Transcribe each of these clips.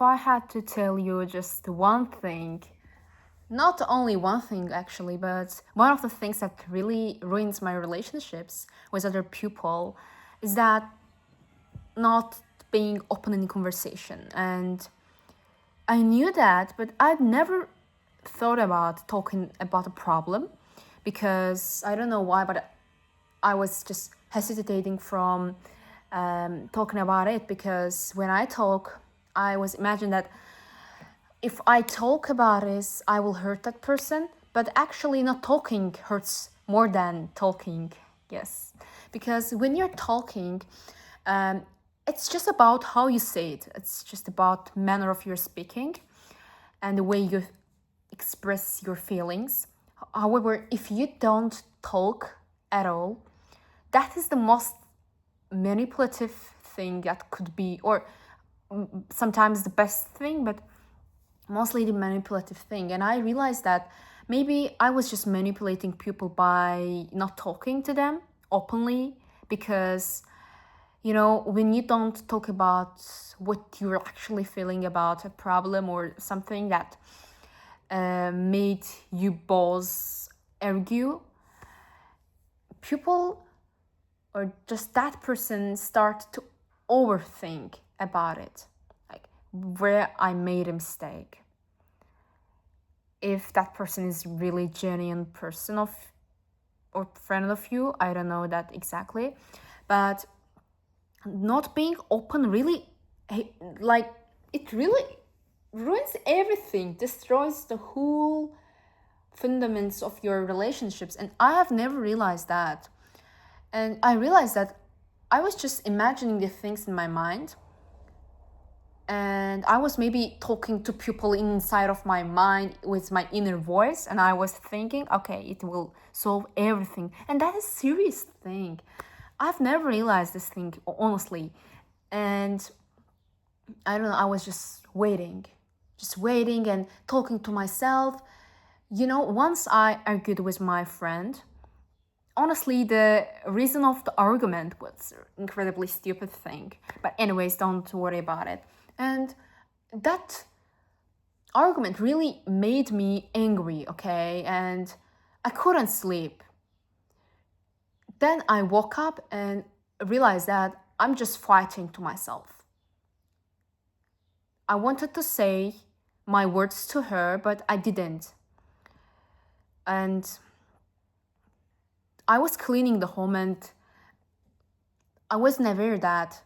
if I had to tell you just one thing, not only one thing actually, but one of the things that really ruins my relationships with other people is that not being open in conversation. And I knew that, but I'd never thought about talking about a problem because I don't know why, but I was just hesitating from talking about it because when I talk, I was imagining that if I talk about this, I will hurt that person. But actually, not talking hurts more than talking. Yes, because when you're talking, um, it's just about how you say it. It's just about manner of your speaking and the way you express your feelings. However, if you don't talk at all, that is the most manipulative thing that could be, or sometimes the best thing, but mostly the manipulative thing. And I realized that maybe I was just manipulating people by not talking to them openly because, you know, when you don't talk about what you're actually feeling about a problem or something that made you both argue, people or just that person start to overthink about it, like where I made a mistake. If that person is really genuine person of or friend of you, I don't know that exactly, but not being open really, like, it really ruins everything, destroys the whole fundamentals of your relationships. And I have never realized that. And I realized that I was just imagining the things in my mind. And I was maybe talking to people inside of my mind with my inner voice. And I was thinking, okay, it will solve everything. And that is a serious thing. I've never realized this thing, honestly. And I don't know, I was just waiting and talking to myself. You know, once I argued with my friend, honestly, the reason of the argument was incredibly stupid thing. But anyways, don't worry about it. And that argument really made me angry, okay? And I couldn't sleep. Then I woke up and realized that I'm just fighting to myself. I wanted to say my words to her, but I didn't. And I was cleaning the home and I wasn't aware that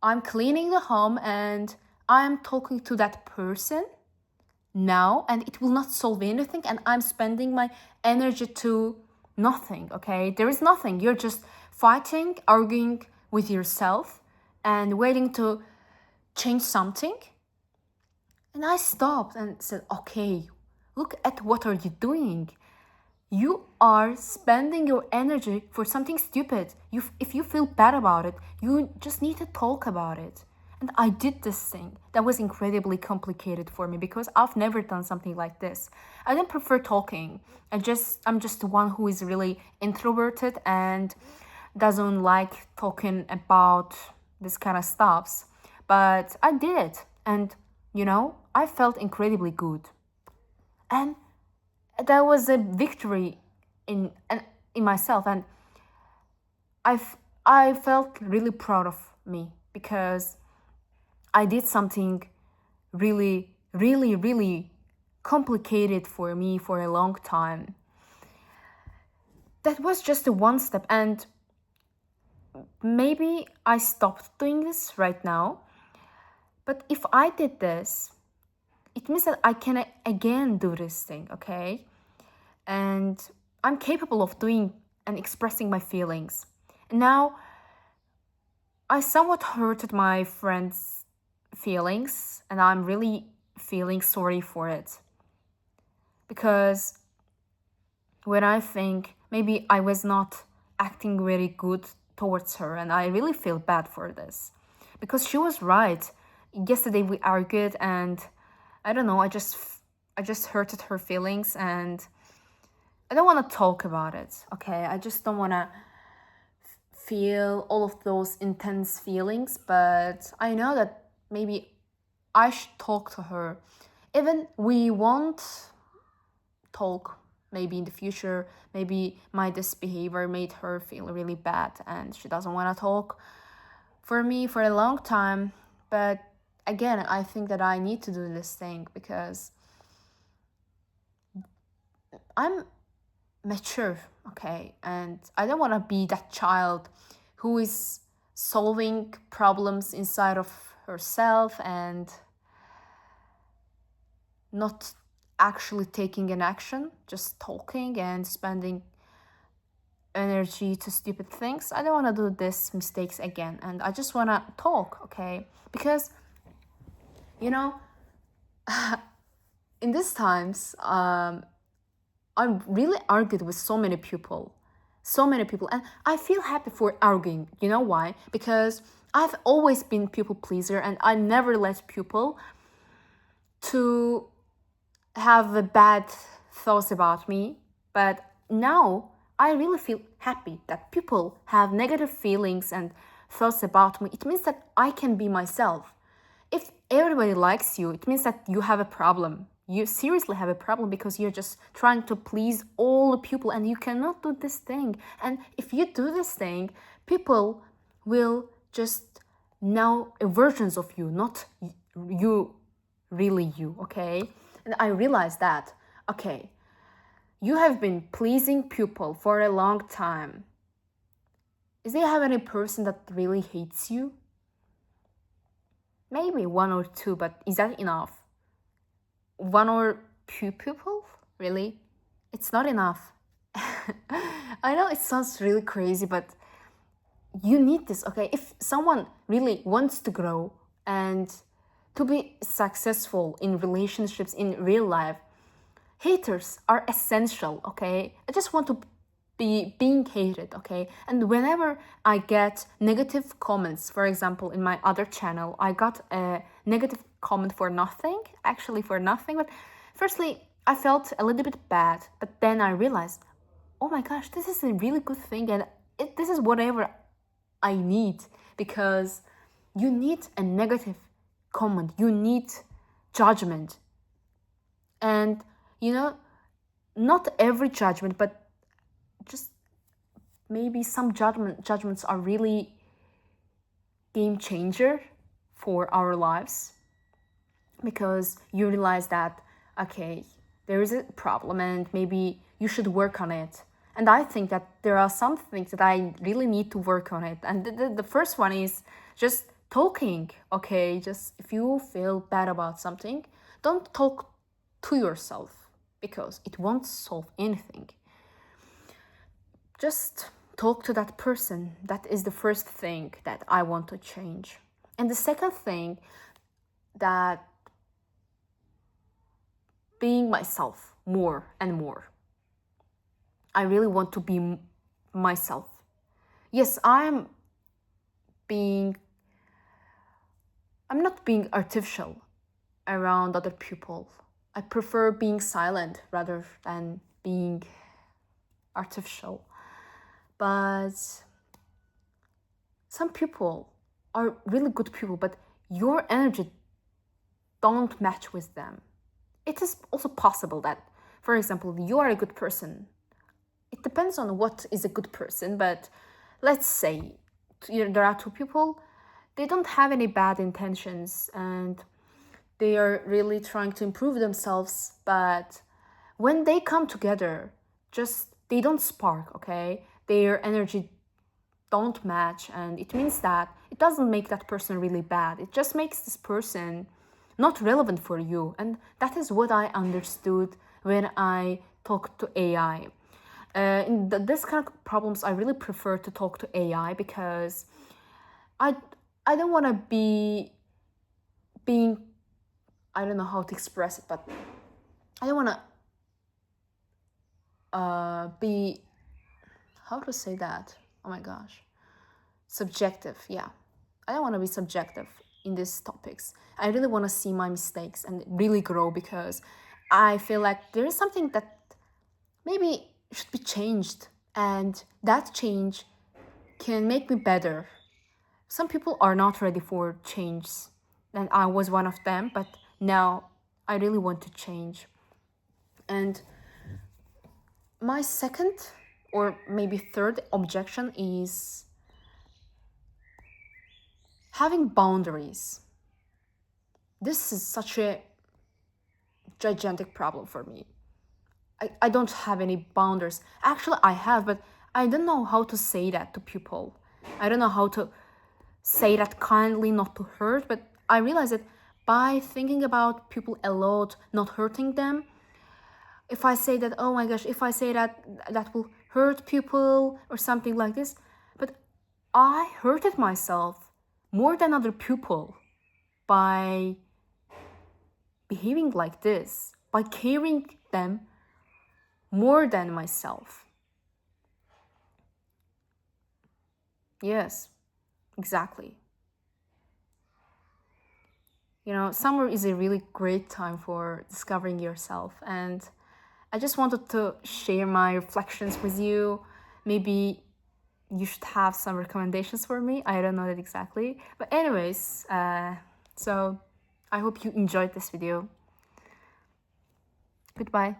I'm cleaning the home and I'm talking to that person now, and it will not solve anything, and I'm spending my energy to nothing, okay? There is nothing. You're just fighting, arguing with yourself and waiting to change something. And I stopped and said, okay, look at what are you doing? You are spending your energy for something stupid. If you feel bad about it, you just need to talk about it. And I did this thing that was incredibly complicated for me because I've never done something like this. I don't prefer talking. I'm just the one who is really introverted and doesn't like talking about this kind of stuffs. But I did it, and you know, I felt incredibly good. And that was a victory in in myself, and I felt really proud of me because I did something really complicated for me for a long time. That was just a one step, and maybe I stopped doing this right now. But if I did this, it means that I can again do this thing, okay? And I'm capable of doing and expressing my feelings. And now I somewhat hurted my friend's feelings, and I'm really feeling sorry for it. Because when I think maybe I was not acting very good towards her, and I really feel bad for this. Because she was right. Yesterday we argued, and I don't know, I just hurted her feelings, and I don't want to talk about it, okay? I just don't want to feel all of those intense feelings, but I know that maybe I should talk to her. Even we won't talk maybe in the future, maybe my disbehavior made her feel really bad and she doesn't want to talk for me for a long time. But again, I think that I need to do this thing because I'm mature, okay? And I don't want to be that child who is solving problems inside of herself and not actually taking an action, just talking and spending energy to stupid things. I don't want to do these mistakes again, and I just want to talk, okay? Because, you know, in these times, I really argued with so many people, and I feel happy for arguing. You know why? Because I've always been people pleaser, and I never let people to have bad thoughts about me. But now I really feel happy that people have negative feelings and thoughts about me. It means that I can be myself. If everybody likes you, it means that you have a problem. You seriously have a problem because you're just trying to please all the people and you cannot do this thing. And if you do this thing, people will just know versions of you, not you, really you, okay? And I realized that, okay, you have been pleasing people for a long time. Is there have any person that really hates you? Maybe one or two, but is that enough? One or two people? Really? It's not enough. I know it sounds really crazy, but you need this, okay? If someone really wants to grow and to be successful in relationships in real life, haters are essential, okay? I just want to be being hated, okay? And whenever I get negative comments, for example, in my other channel, I got a negative comment for nothing, actually for nothing. But firstly, I felt a little bit bad, but then I realized, oh my gosh, this is a really good thing, and this is whatever I need, because you need a negative comment, you need judgment. And you know, not every judgment, but just maybe some judgments are really game changer for our lives, because you realize that, okay, there is a problem and maybe you should work on it. And I think that there are some things that I really need to work on it. And the first one is just talking, okay? Just if you feel bad about something, don't talk to yourself because it won't solve anything. Just talk to that person. That is the first thing that I want to change. And the second thing, that being myself more and more. I really want to be myself. Yes, I'm not being artificial around other people. I prefer being silent rather than being artificial. But some people are really good people, but your energy don't match with them. It is also possible that, for example, you are a good person. It depends on what is a good person, but let's say there are two people, they don't have any bad intentions and they are really trying to improve themselves, but when they come together, just they don't spark, okay? Their energy don't match, and it means that it doesn't make that person really bad. It just makes this person not relevant for you. And that is what I understood when I talked to AI. In this kind of problems, I really prefer to talk to AI because I don't want to being, I don't know how to express it, but I don't want to be, how to say that? Oh my gosh. Subjective, yeah. I don't want to be subjective in these topics. I really want to see my mistakes and really grow, because I feel like there is something that maybe should be changed, and that change can make me better. Some people are not ready for change. and I was one of them, but now I really want to change. And my second or maybe third objection is having boundaries. This is such a gigantic problem for me. I don't have any boundaries. Actually, I have, but I don't know how to say that to people. I don't know how to say that kindly, not to hurt, but I realize that by thinking about people a lot, not hurting them, if I say that, oh my gosh, if I say that, that will hurt people or something like this, but I hurted myself more than other people by behaving like this, by caring them more than myself. Yes, exactly. You know, summer is a really great time for discovering yourself, and I just wanted to share my reflections with you. Maybe you should have some recommendations for me. I don't know that exactly. But anyways, so I hope you enjoyed this video. Goodbye.